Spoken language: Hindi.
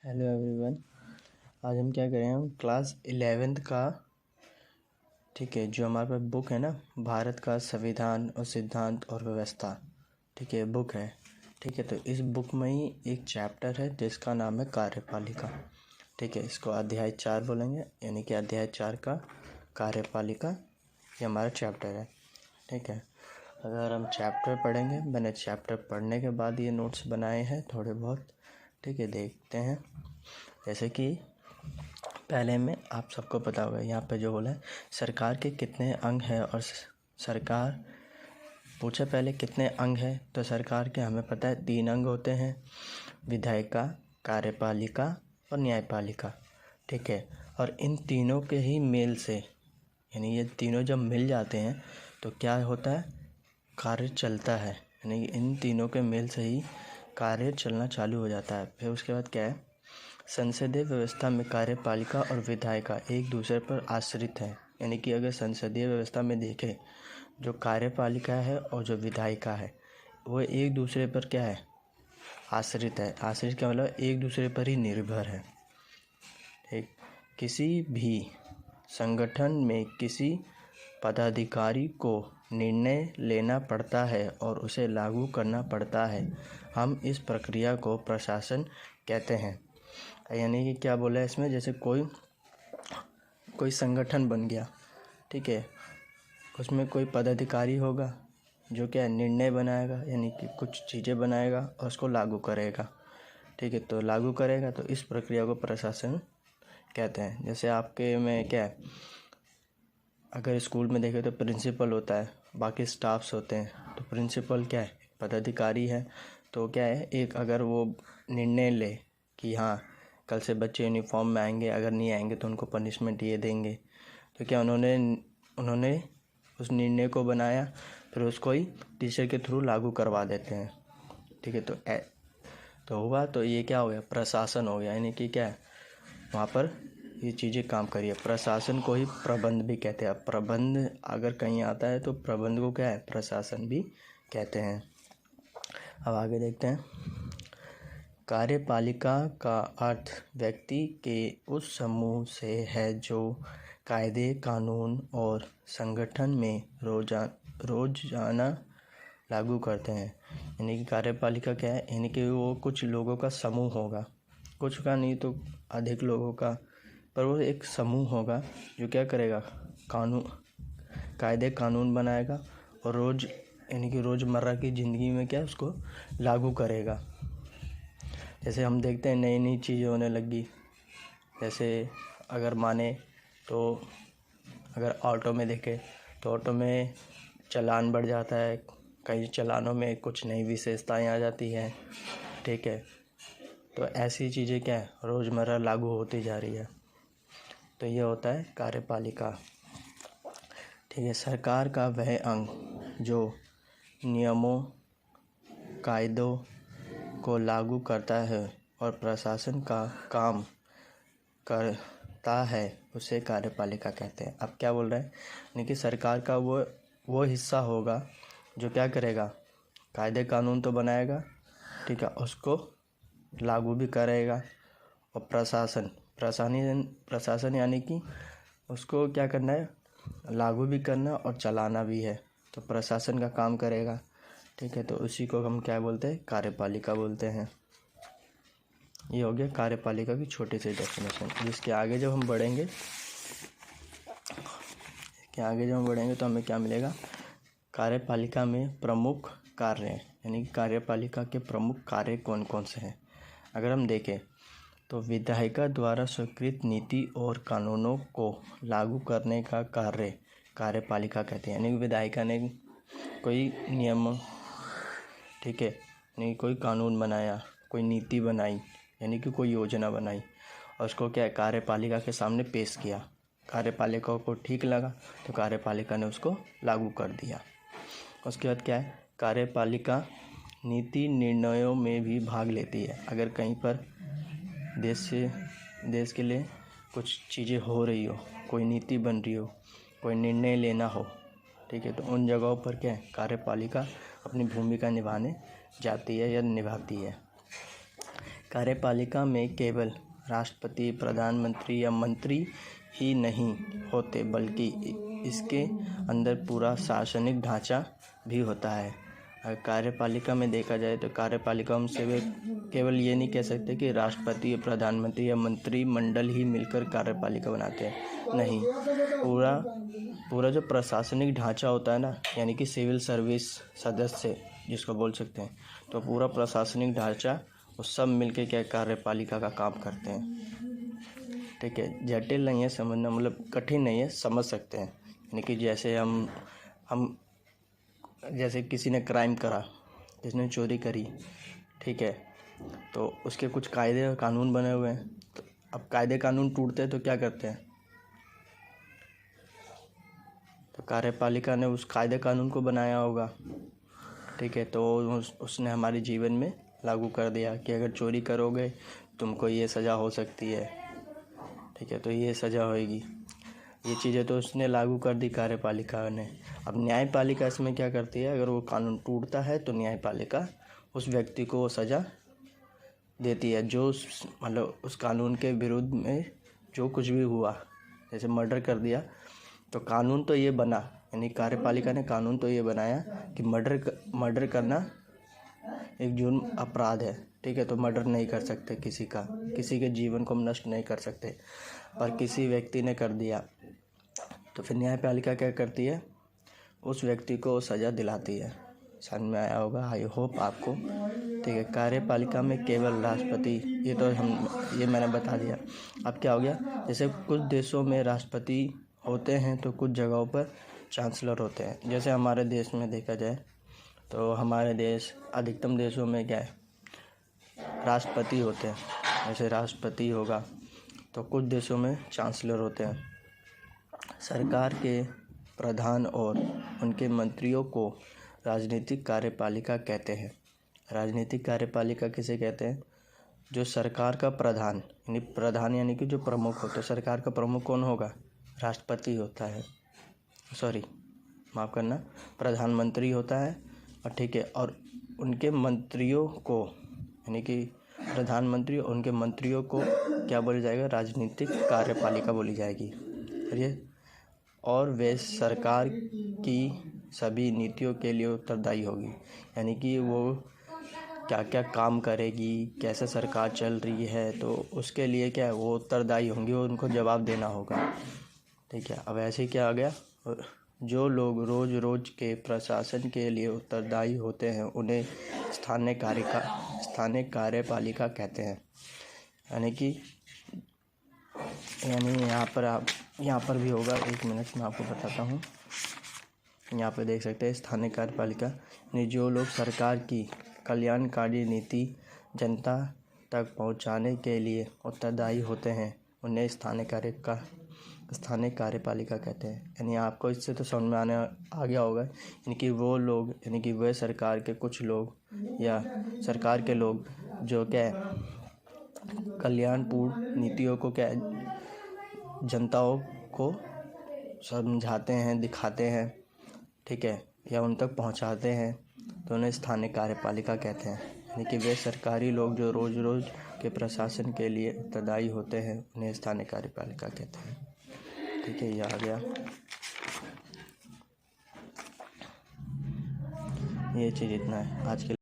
Hello everyone. आज हम क्या करें, हम क्लास 11th का, ठीक है, जो हमारे पास बुक है ना, भारत का संविधान और सिद्धांत और व्यवस्था, ठीक है, बुक है। ठीक है, तो इस बुक में ही एक चैप्टर है जिसका नाम है कार्यपालिका। ठीक है, इसको अध्याय 4 बोलेंगे, यानी कि अध्याय 4 का कार्यपालिका ये हमारा चैप्टर है। ठीक है, अगर हम चैप्टर पढ़ेंगे, मैंने चैप्टर पढ़ने के बाद ये नोट्स बनाए हैं थोड़े बहुत। ठीक है, देखते हैं। जैसे कि पहले में आप सबको पता होगा, यहाँ पे जो बोला है सरकार के कितने अंग हैं, और सरकार पूछे पहले कितने अंग हैं, तो सरकार के हमें पता है 3 अंग होते हैं, विधायिका, कार्यपालिका और न्यायपालिका। ठीक है, और इन तीनों के ही मेल से, यानी ये तीनों जब मिल जाते हैं तो क्या होता है, कार्य चलता है। यानी इन तीनों के मेल से ही कार्य चलना चालू हो जाता है। फिर उसके बाद क्या है, संसदीय व्यवस्था में कार्यपालिका और विधायिका एक दूसरे पर आश्रित हैं। यानी कि अगर संसदीय व्यवस्था में देखें, जो कार्यपालिका है और जो विधायिका है वो एक दूसरे पर क्या है, आश्रित है। आश्रित का मतलब एक दूसरे पर ही निर्भर है। ठीक, किसी भी संगठन में किसी पदाधिकारी को निर्णय लेना पड़ता है और उसे लागू करना पड़ता है। हम इस प्रक्रिया को प्रशासन कहते हैं। यानी कि क्या बोला है इसमें, जैसे कोई संगठन बन गया, ठीक है, उसमें कोई पदाधिकारी होगा जो क्या निर्णय बनाएगा, यानी कि कुछ चीज़ें बनाएगा और उसको लागू करेगा। ठीक है, तो लागू करेगा, तो इस प्रक्रिया को प्रशासन कहते हैं। जैसे आपके में क्या है, अगर स्कूल में देखें तो प्रिंसिपल होता है, बाकी स्टाफ्स होते हैं। तो प्रिंसिपल क्या है, पदाधिकारी है। तो क्या है, एक अगर वो निर्णय ले कि हाँ कल से बच्चे यूनिफॉर्म में आएंगे, अगर नहीं आएंगे तो उनको पनिशमेंट ये देंगे, तो क्या उन्होंने उस निर्णय को बनाया, फिर उसको ही टीचर के थ्रू लागू करवा देते हैं। ठीक है, तो हुआ, तो ये क्या हो गया, प्रशासन हो गया। यानी कि क्या है, वहाँ पर ये चीज़ें काम करिए। प्रशासन को ही प्रबंध भी कहते हैं। प्रबंध अगर कहीं आता है तो प्रबंध को क्या है, प्रशासन भी कहते हैं। अब आगे देखते हैं। कार्यपालिका का अर्थ व्यक्ति के उस समूह से है जो कायदे, कानून और संगठन में रोजाना लागू करते हैं। यानी कि कार्यपालिका क्या है, यानी कि वो कुछ लोगों का समूह होगा, कुछ का नहीं तो अधिक लोगों का, पर वो एक समूह होगा जो क्या करेगा, कायदे कानून बनाएगा और यानी कि रोज़मर्रा की ज़िंदगी में क्या उसको लागू करेगा। जैसे हम देखते हैं नई नई चीज़ें होने लगी, जैसे अगर माने तो अगर ऑटो में देखें तो ऑटो में चालान बढ़ जाता है, कई चालानों में कुछ नई विशेषताएं आ जाती हैं। ठीक है, तो ऐसी चीज़ें क्या है, रोज़मर्रा लागू होती जा रही है। तो ये होता है कार्यपालिका। ठीक है, सरकार का वह अंग जो नियमों, कायदों को लागू करता है और प्रशासन का काम करता है, उसे कार्यपालिका कहते हैं। अब क्या बोल रहे हैं, यानी कि सरकार का वो हिस्सा होगा जो क्या करेगा, कायदे कानून तो बनाएगा, ठीक है, उसको लागू भी करेगा, और प्रशासन यानी कि उसको क्या करना है, लागू भी करना और चलाना भी है, तो प्रशासन का काम करेगा। ठीक है, तो उसी को हम क्या बोलते हैं, कार्यपालिका बोलते हैं। ये हो गया कार्यपालिका की छोटी सी डेफिनेशन। इसके आगे जब हम बढ़ेंगे तो हमें क्या मिलेगा, कार्यपालिका में प्रमुख कार्य, यानी कि कार्यपालिका के प्रमुख कार्य कौन कौन से हैं। अगर हम देखें तो विधायिका द्वारा स्वीकृत नीति और कानूनों को लागू करने का कार्य कार्यपालिका कहते हैं। यानी कि विधायिका ने कोई नियम, ठीक है, नहीं कोई कानून बनाया, कोई नीति बनाई, यानी कि कोई योजना बनाई, और उसको क्या है, कार्यपालिका के सामने पेश किया। कार्यपालिका को ठीक लगा तो कार्यपालिका ने उसको लागू कर दिया। उसके बाद क्या है, कार्यपालिका नीति निर्णयों में भी भाग लेती है। अगर कहीं पर देश के लिए कुछ चीज़ें हो रही हो, कोई नीति बन रही हो, कोई निर्णय लेना हो, ठीक है, तो उन जगहों पर क्या है, कार्यपालिका अपनी भूमिका निभाने जाती है या निभाती है। कार्यपालिका में केवल राष्ट्रपति, प्रधानमंत्री या मंत्री ही नहीं होते, बल्कि इसके अंदर पूरा शासनिक ढांचा भी होता है। अगर कार्यपालिका में देखा जाए तो कार्यपालिका में से केवल ये नहीं कह सकते कि राष्ट्रपति, प्रधानमंत्री या मंत्रिमंडल ही मिलकर कार्यपालिका बनाते हैं। नहीं, पूरा जो प्रशासनिक ढांचा होता है ना, यानी कि सिविल सर्विस सदस्य जिसको बोल सकते हैं, तो पूरा प्रशासनिक ढांचा वो सब मिलके क्या कार्यपालिका का काम करते हैं। ठीक है, जटिल नहीं है समझना, मतलब कठिन नहीं है, समझ सकते हैं। यानी कि जैसे हम जैसे किसी ने क्राइम करा, जिसने चोरी करी, ठीक है, तो उसके कुछ कायदे और कानून बने हुए हैं। तो अब कायदे कानून टूटते हैं तो क्या करते हैं, तो कार्यपालिका ने उस कायदे कानून को बनाया होगा। ठीक है, तो उसने हमारे जीवन में लागू कर दिया कि अगर चोरी करोगे तुमको ये सज़ा हो सकती है। ठीक है, तो ये सज़ा होएगी। ये चीज़ें तो उसने लागू कर दी कार्यपालिका ने। अब न्यायपालिका इसमें क्या करती है, अगर वो कानून टूटता है तो न्यायपालिका उस व्यक्ति को वो सज़ा देती है जो मतलब उस कानून के विरुद्ध में जो कुछ भी हुआ। जैसे मर्डर कर दिया तो कानून तो ये बना, यानी कार्यपालिका ने कानून तो ये बनाया कि मर्डर करना एक जुर्म अपराध है। ठीक है, तो मर्डर नहीं कर सकते किसी के जीवन को हम नष्ट नहीं कर सकते, पर किसी व्यक्ति ने कर दिया तो फिर न्यायपालिका क्या करती है, उस व्यक्ति को सज़ा दिलाती है। समझ में आया होगा, आई होप आपको। ठीक है, कार्यपालिका में केवल राष्ट्रपति, ये मैंने बता दिया। अब क्या हो गया, जैसे कुछ देशों में राष्ट्रपति होते हैं तो कुछ जगहों पर चांसलर होते हैं। जैसे हमारे देश में देखा जाए तो हमारे देश अधिकतम देशों में क्या है, राष्ट्रपति होते हैं। जैसे राष्ट्रपति होगा तो कुछ देशों में चांसलर होते हैं। सरकार के प्रधान और उनके मंत्रियों को राजनीतिक कार्यपालिका कहते हैं। राजनीतिक कार्यपालिका किसे कहते हैं, जो सरकार का प्रधान यानी कि जो प्रमुख होता है। सरकार का प्रमुख कौन होगा, राष्ट्रपति होता है, माफ़ करना, प्रधानमंत्री होता है। और ठीक है, और उनके मंत्रियों को, यानी कि प्रधानमंत्री और उनके मंत्रियों को क्या बोला जाएगा, राजनीतिक कार्यपालिका बोली जाएगी। और वे सरकार की सभी नीतियों के लिए उत्तरदायी होगी, यानी कि वो क्या क्या काम करेगी, कैसे सरकार चल रही है, तो उसके लिए क्या है, वो उत्तरदायी होंगी और उनको जवाब देना होगा। ठीक है, अब ऐसे क्या आ गया, जो लोग रोज़ के प्रशासन के लिए उत्तरदायी होते हैं उन्हें स्थानीय कार्यपालिका कहते हैं। यानी यहाँ पर भी होगा, एक मिनट में आपको बताता हूँ। यहाँ पे देख सकते हैं स्थानीय कार्यपालिका, यानी जो लोग सरकार की कल्याणकारी नीति जनता तक पहुँचाने के लिए उत्तरदायी होते हैं उन्हें स्थानीय कार्यपालिका कहते हैं। यानी आपको इससे तो समझ में आ गया होगा, यानी कि वो लोग, यानी कि वह सरकार के कुछ लोग या सरकार के लोग जो क्या कल्याणपूर्ण नीतियों को क्या जनताओं को समझाते हैं, दिखाते हैं, ठीक है, या उन तक पहुंचाते हैं, तो उन्हें स्थानीय कार्यपालिका कहते हैं। यानी कि वे सरकारी लोग जो रोज़ के प्रशासन के लिए उत्तरदायी होते हैं उन्हें स्थानीय कार्यपालिका कहते हैं। ठीक है, ये आ गया। ये चीज़ इतना है आज के